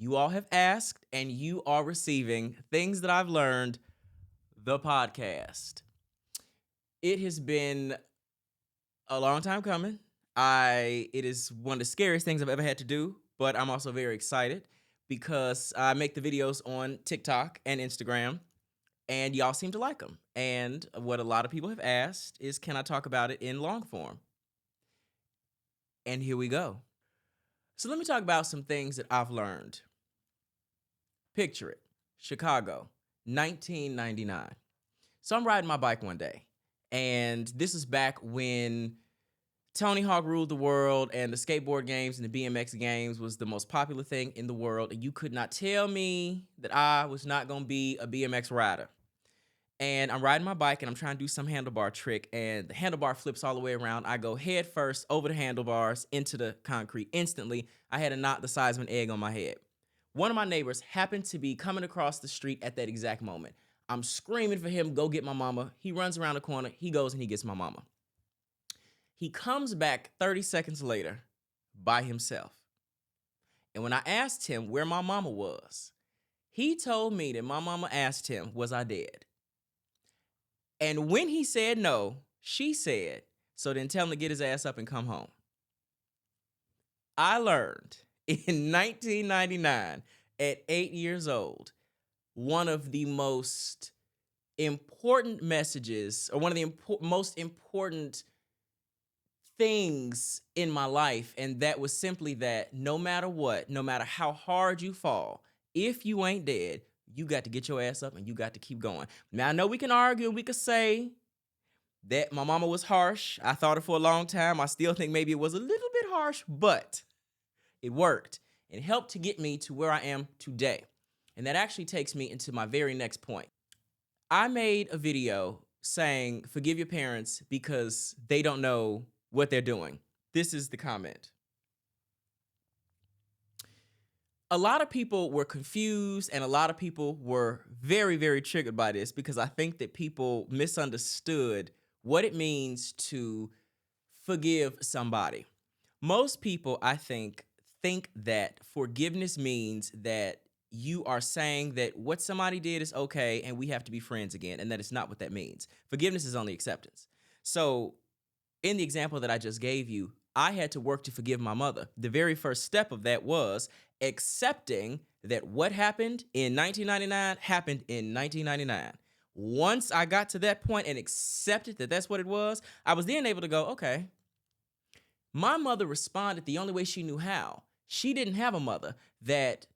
You all have asked, and you are receiving things that I've learned, the podcast. It has been a long time coming. It is one of the scariest things I've ever had to do, but I'm also very excited because I make the videos on TikTok and Instagram, and y'all seem to like them. And what a lot of people have asked is, can I talk about it in long form? And here we go. So let me talk about some things that I've learned. Picture it, Chicago, 1999. So I'm riding my bike one day, and this is back when Tony Hawk ruled the world and the skateboard games and the BMX games was the most popular thing in the world, and you could not tell me that I was not going to be a BMX rider. And I'm riding my bike and I'm trying to do some handlebar trick, and the handlebar flips all the way around. I go head first over the handlebars into the concrete. Instantly, I had a knot the size of an egg on my head. One of my neighbors happened to be coming across the street at that exact moment. I'm screaming for him, go get my mama. He runs around the corner, he goes and he gets my mama. He comes back 30 seconds later by himself. And when I asked him where my mama was, he told me that my mama asked him, was I dead? And when he said no, she said, so then tell him to get his ass up and come home. I learned in 1999 at 8 years old, one of the most important messages, or one of the most important things in my life, and that was simply that no matter what, no matter how hard you fall, if you ain't dead, you got to get your ass up and you got to keep going. Now, I know we can argue, we could say that my mama was harsh. I thought it for a long time. I still think maybe it was a little bit harsh, but it worked and helped to get me to where I am today. And that actually takes me into my very next point. I made a video saying, forgive your parents because they don't know what they're doing. This is the comment. A lot of people were confused and a lot of people were very, very triggered by this because I think that people misunderstood what it means to forgive somebody. Most people, I think that forgiveness means that you are saying that what somebody did is okay and we have to be friends again, and that is not what that means. Forgiveness is only acceptance. So in the example that I just gave you, I had to work to forgive my mother. The very first step of that was accepting that what happened in 1999 happened in 1999. Once I got to that point and accepted that that's what it was, I was then able to go, okay, my mother responded the only way she knew how. She didn't have a mother that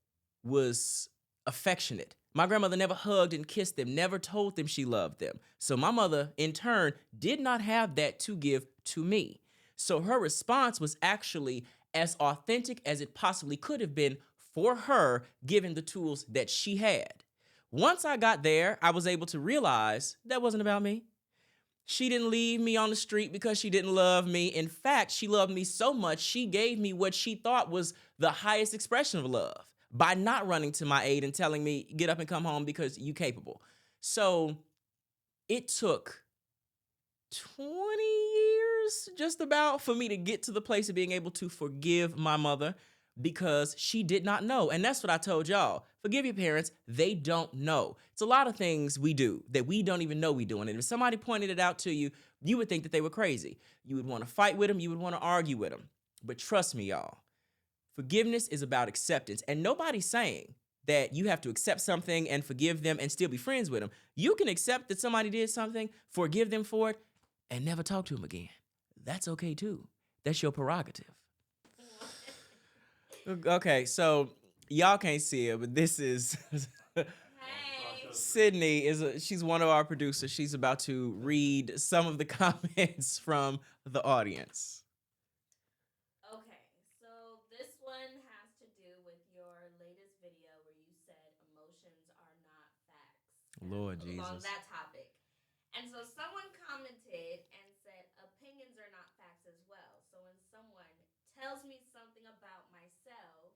was affectionate. My grandmother never hugged and kissed them, never told them she loved them. So my mother, in turn, did not have that to give to me. So her response was actually as authentic as it possibly could have been for her, given the tools that she had. Once I got there, I was able to realize that wasn't about me. She didn't leave me on the street because she didn't love me. In fact, she loved me so much, she gave me what she thought was the highest expression of love by not running to my aid and telling me, get up and come home because you capable. So it took 20 years just about for me to get to the place of being able to forgive my mother because she did not know. And that's what I told y'all. Forgive your parents. They don't know. It's a lot of things we do that we don't even know we doing. And if somebody pointed it out to you, you would think that they were crazy. You would want to fight with them. You would want to argue with them. But trust me, y'all, forgiveness is about acceptance. And nobody's saying that you have to accept something and forgive them and still be friends with them. You can accept that somebody did something, forgive them for it, and never talk to them again. That's okay too. That's your prerogative. Okay, so y'all can't see it, but this is Sydney she's one of our producers. She's about to read some of the comments from the audience. Okay, so this one has to do with your latest video where you said emotions are not facts, Lord along Jesus. that topic. And so someone commented and said opinions are not facts as well. So when someone tells me something about myself,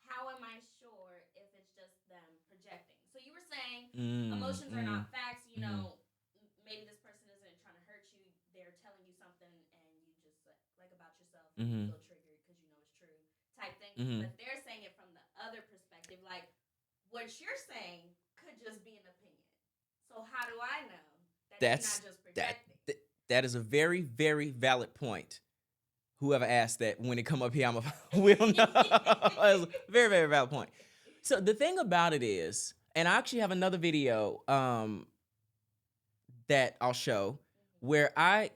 how am I sure if it's just them projecting? So you were saying Mm, emotions are mm, not facts. You mm, know, maybe this person isn't trying to hurt you. They're telling you something, and you just like about yourself, and you mm, feel triggered because you know it's true, type thing. mm, But they're saying it from the other perspective. Like, what you're saying could just be an opinion. So how do I know that you're That's not just that. projecting? That is a very, very valid point. Whoever asked that, when it come up here, I'm a will know. That's a very, very valid point. So the thing about it is, and I actually have another video that I'll show where I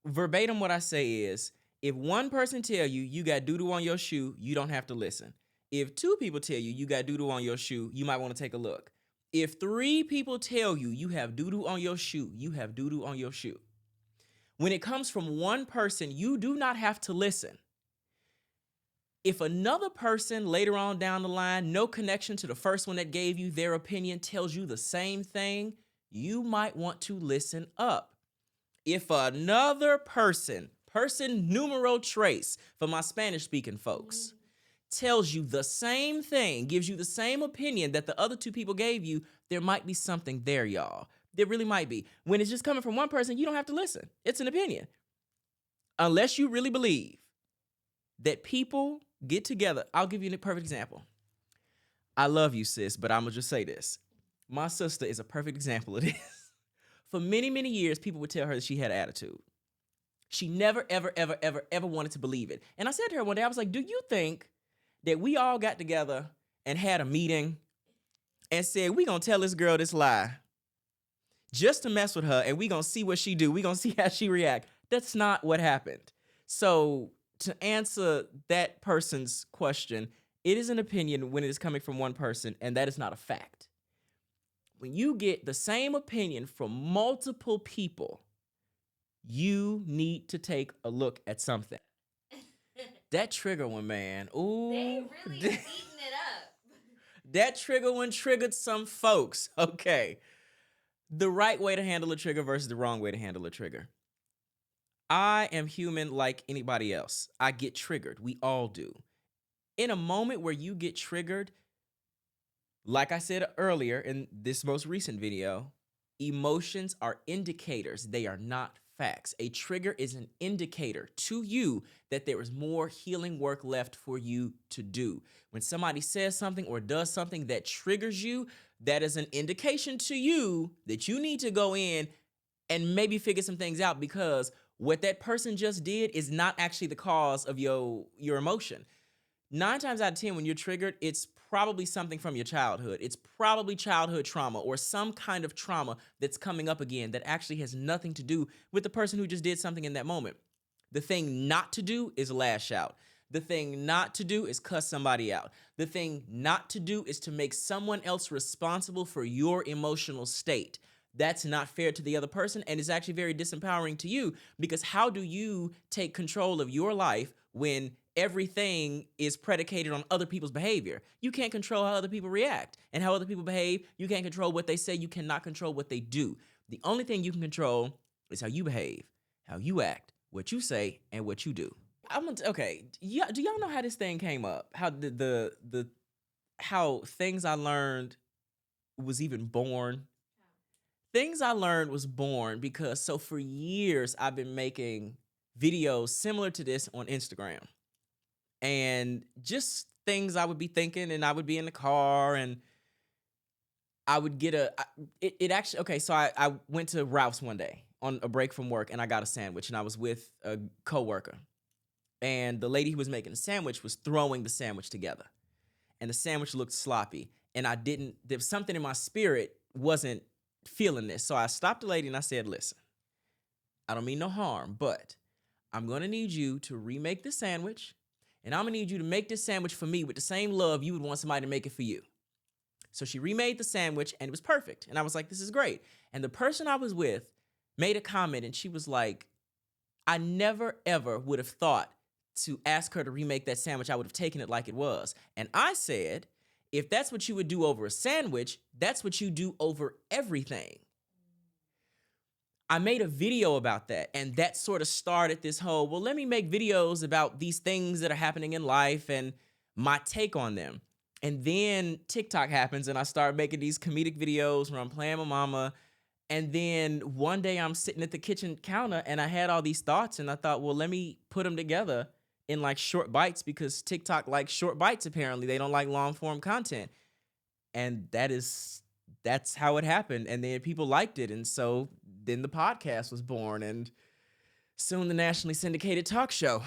verbatim what I say is, if one person tell you you got doo-doo on your shoe, you don't have to listen. If two people tell you you got doo-doo on your shoe, you might want to take a look. If three people tell you you have doo-doo on your shoe, you have doo-doo on your shoe. When it comes from one person, you do not have to listen. If another person later on down the line, no connection to the first one that gave you their opinion, tells you the same thing, you might want to listen up. If another person numero tres for my Spanish speaking folks, tells you the same thing, gives you the same opinion that the other two people gave you, there might be something there, y'all. There really might be. When it's just coming from one person, you don't have to listen. It's an opinion. Unless you really believe that people get together. I'll give you a perfect example. I love you, sis, but I'm going to just say this. My sister is a perfect example of this. For many, many years, people would tell her that she had attitude. She never, ever, ever, ever, ever wanted to believe it. And I said to her one day, I was like, do you think that we all got together and had a meeting and said, we going to tell this girl this lie just to mess with her, and we going to see what she do. We going to see how she react. That's not what happened. So to answer that person's question, it is an opinion when it is coming from one person, and that is not a fact. When you get the same opinion from multiple people, you need to take a look at something. That trigger one, man. Ooh. They really eating it up. That trigger one triggered some folks. Okay. The right way to handle a trigger versus the wrong way to handle a trigger. I am human like anybody else. I get triggered. We all do. In a moment where you get triggered, like I said earlier in this most recent video, emotions are indicators. They are not facts. A trigger is an indicator to you that there is more healing work left for you to do. When somebody says something or does something that triggers you, that is an indication to you that you need to go in and maybe figure some things out, because what that person just did is not actually the cause of your emotion. 9 times out of 10, when you're triggered, it's probably something from your childhood. It's probably childhood trauma or some kind of trauma that's coming up again that actually has nothing to do with the person who just did something in that moment. The thing not to do is lash out. The thing not to do is cuss somebody out. The thing not to do is to make someone else responsible for your emotional state. That's not fair to the other person, and it's actually very disempowering to you, because how do you take control of your life when everything is predicated on other people's behavior? You can't control how other people react and how other people behave. You can't control what they say. You cannot control what they do. The only thing you can control is how you behave, how you act, what you say, and what you do. Okay, yeah, do y'all know how this thing came up? How how Things I Learned was even born? Things I Learned was born because for years I've been making videos similar to this on Instagram. And just things I would be thinking, and I would be in the car and I would get I went to Ralph's one day on a break from work, and I got a sandwich, and I was with a coworker. And the lady who was making the sandwich was throwing the sandwich together. And the sandwich looked sloppy. And there was something in my spirit wasn't feeling this. So I stopped the lady and I said, listen, I don't mean no harm, but I'm going to need you to remake the sandwich. And I'm going to need you to make this sandwich for me with the same love you would want somebody to make it for you. So she remade the sandwich and it was perfect. And I was like, this is great. And the person I was with made a comment and she was like, I never, ever would have thought to ask her to remake that sandwich. I would have taken it like it was. And I said, if that's what you would do over a sandwich, that's what you do over everything. I made a video about that, and that sort of started this whole, well, let me make videos about these things that are happening in life and my take on them. And then TikTok happens, and I start making these comedic videos where I'm playing my mama. And then one day I'm sitting at the kitchen counter, and I had all these thoughts, and I thought, well, let me put them together in like short bites because TikTok likes short bites apparently. They don't like long form content. And that's how it happened. And then people liked it. And so then the podcast was born and soon the nationally syndicated talk show.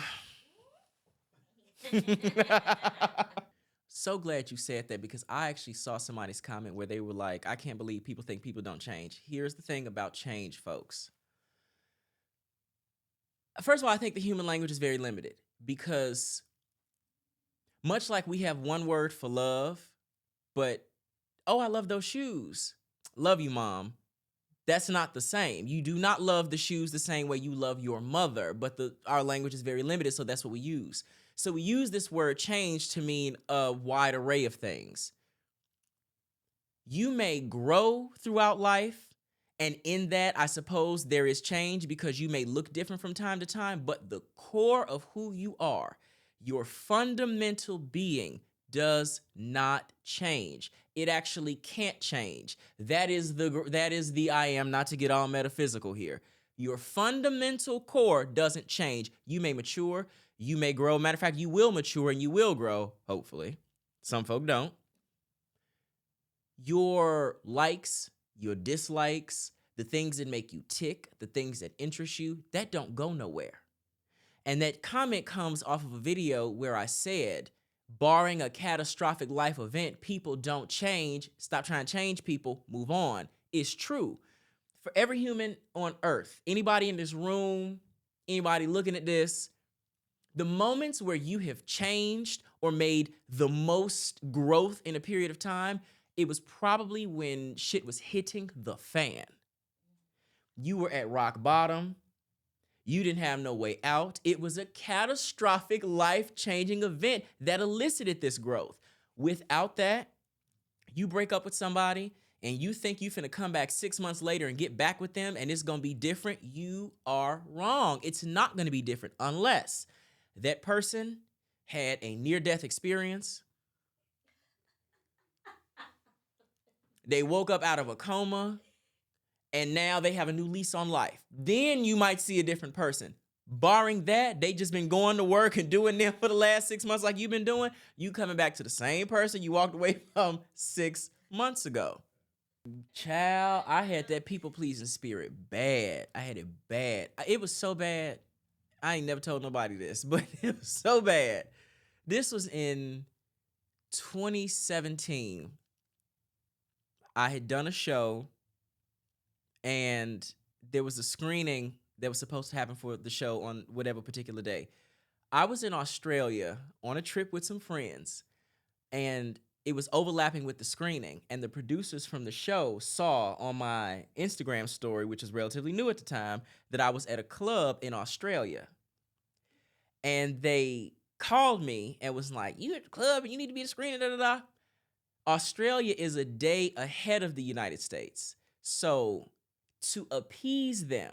So glad you said that because I actually saw somebody's comment where they were like, I can't believe people think people don't change. Here's the thing about change, folks. First of all, I think the human language is very limited because much like we have one word for love, but, oh, I love those shoes. Love you, mom. That's not the same. You do not love the shoes the same way you love your mother, but our language is very limited, so that's what we use. So we use this word change to mean a wide array of things. You may grow throughout life, and in that, I suppose there is change because you may look different from time to time, but the core of who you are, your fundamental being, does not change. It actually can't change. That is the I am, not to get all metaphysical here. Your fundamental core doesn't change. You may mature, you may grow. Matter of fact, you will mature and you will grow, hopefully. Some folk don't. Your likes, your dislikes, the things that make you tick, the things that interest you, that don't go nowhere. And that comment comes off of a video where I said, barring a catastrophic life event, people don't change. Stop trying to change people. Move on. It's true. For every human on earth, anybody in this room, anybody looking at this, the moments where you have changed or made the most growth in a period of time, it was probably when shit was hitting the fan. You were at rock bottom. You didn't have no way out. It was a catastrophic, life-changing event that elicited this growth. Without that, you break up with somebody and you think you finna come back 6 months later and get back with them and it's gonna be different. You are wrong. It's not gonna be different unless that person had a near-death experience. They woke up out of a coma and now they have a new lease on life. Then you might see a different person. Barring that, they just been going to work and doing them for the last 6 months like you've been doing. You coming back to the same person you walked away from 6 months ago. Child, I had that people-pleasing spirit bad. I had it bad. It was so bad. I ain't never told nobody this, but it was so bad. This was in 2017. I had done a show and there was a screening that was supposed to happen for the show on whatever particular day. I was in Australia on a trip with some friends and it was overlapping with the screening. And the producers from the show saw on my Instagram story, which was relatively new at the time, that I was at a club in Australia. And they called me and was like, you at the club and you need to be at the screening, da da da. Australia is a day ahead of the United States. So to appease them,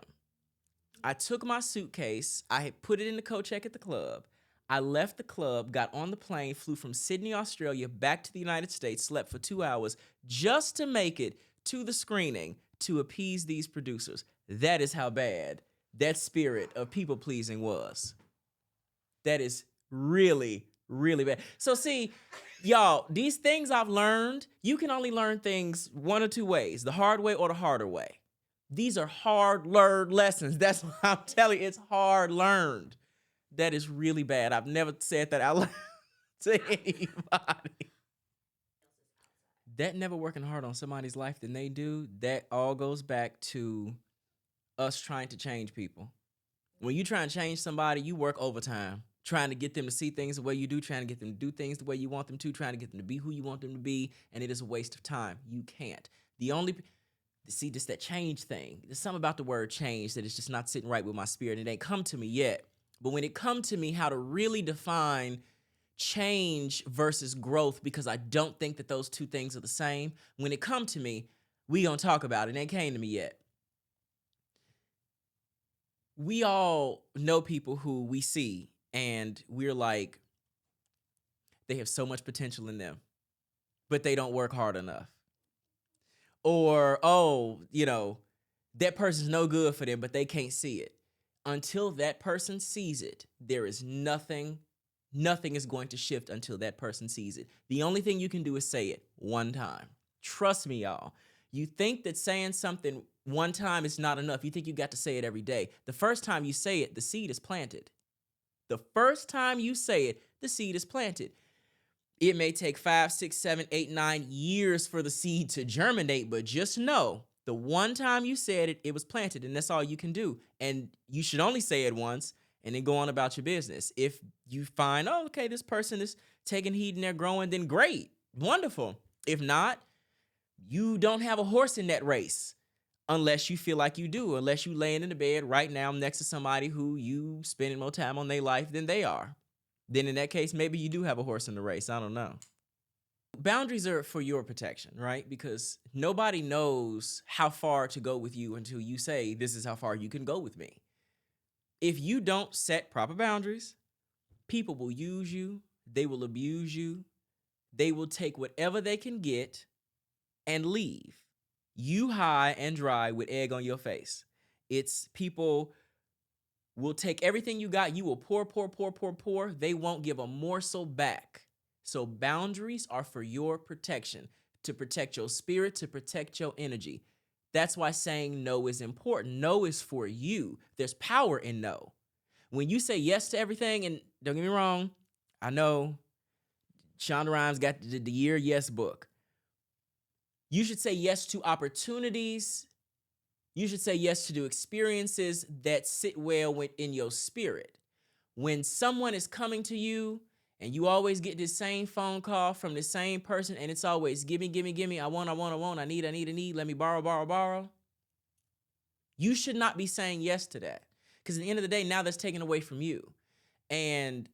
I took my suitcase, I had put it in the coat check at the club. I left the club, got on the plane, flew from Sydney, Australia, back to the United States, slept for 2 hours just to make it to the screening to appease these producers. That is how bad that spirit of people-pleasing was. That is really, really bad. So see, y'all, these things I've learned, you can only learn things one or two ways, the hard way or the harder way. These are hard learned lessons. That's what I'm telling you. It's hard learned. That is really bad. I've never said that out loud to anybody. That never working hard on somebody's life than they do, that all goes back to us trying to change people. When you try and change somebody, you work overtime, trying to get them to see things the way you do, trying to get them to do things the way you want them to, trying to get them to be who you want them to be, and it is a waste of time. You can't. See, just that change thing. There's something about the word change that is just not sitting right with my spirit. It ain't come to me yet. But when it come to me, how to really define change versus growth, because I don't think that those two things are the same. When it come to me, we gonna talk about it. It ain't came to me yet. We all know people who we see and we're like, they have so much potential in them, but they don't work hard enough. Or, oh, that person's no good for them, but they can't see it. until that person sees it, there is nothing is going to shift until that person sees it. The only thing you can do is say it one time. Trust me, y'all. You think that saying something one time is not enough. You think you got to say it every day. The first time you say it, the seed is planted. The first time you say it, the seed is planted. It may take 5, 6, 7, 8, 9 years for the seed to germinate, but just know the one time you said it, it was planted, and that's all you can do. And you should only say it once and then go on about your business. If you find, oh, okay, this person is taking heed and they're growing, then great, wonderful. If not, you don't have a horse in that race unless you feel like you do, unless you laying in the bed right now next to somebody who you spending more time on their life than they are. Then in that case, maybe you do have a horse in the race. I don't know. Boundaries are for your protection, right? Because nobody knows how far to go with you until you say, this is how far you can go with me. If you don't set proper boundaries, people will use you, they will abuse you, they will take whatever they can get and leave you high and dry with egg on your face. It's people will take everything you got, you will pour. They won't give a morsel back. So boundaries are for your protection, to protect your spirit, to protect your energy. That's why saying no is important. No is for you. There's power in no. When you say yes to everything, and don't get me wrong, I know Shonda Rhimes got the Year Yes book. You should say yes to opportunities. You should say yes to do experiences that sit well within your spirit. When someone is coming to you and you always get this same phone call from the same person and it's always gimme, I want, I need, let me borrow. You should not be saying yes to that, because at the end of the day, now that's taken away from you. And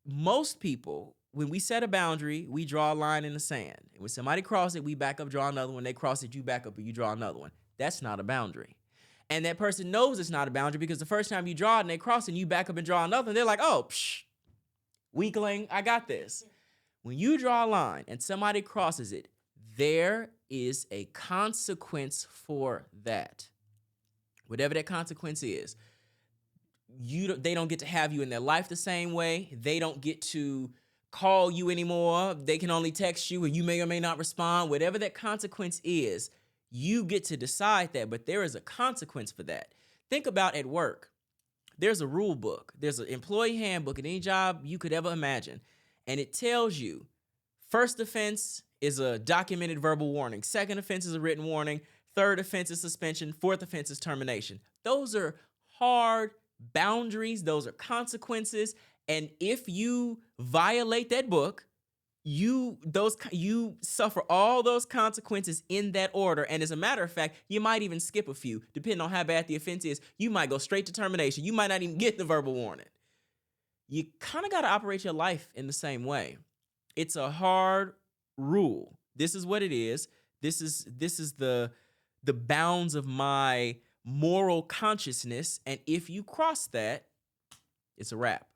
most people, when we set a boundary, we draw a line in the sand. And when somebody crosses it, we back up, draw another one. They cross it, you back up, and you draw another one. That's not a boundary. And that person knows it's not a boundary because the first time you draw it and they cross it and you back up and draw another, they're like, oh, weakling, I got this. When you draw a line and somebody crosses it, there is a consequence for that. Whatever that consequence is, they don't get to have you in their life the same way. They don't get to call you anymore. They can only text you and you may or may not respond. Whatever that consequence is, you get to decide that, but there is a consequence for that. Think about at work. There's a rule book. There's an employee handbook at any job you could ever imagine. And it tells you first offense is a documented verbal warning. Second offense is a written warning. Third offense is suspension. Fourth offense is termination. Those are hard boundaries. Those are consequences. And if you violate that book, you suffer all those consequences in that order. And as a matter of fact, you might even skip a few, depending on how bad the offense is. You might go straight to termination. You might not even get the verbal warning. You kind of got to operate your life in the same way. It's a hard rule. This is what it is. This is the bounds of my moral consciousness. And if you cross that, it's a wrap.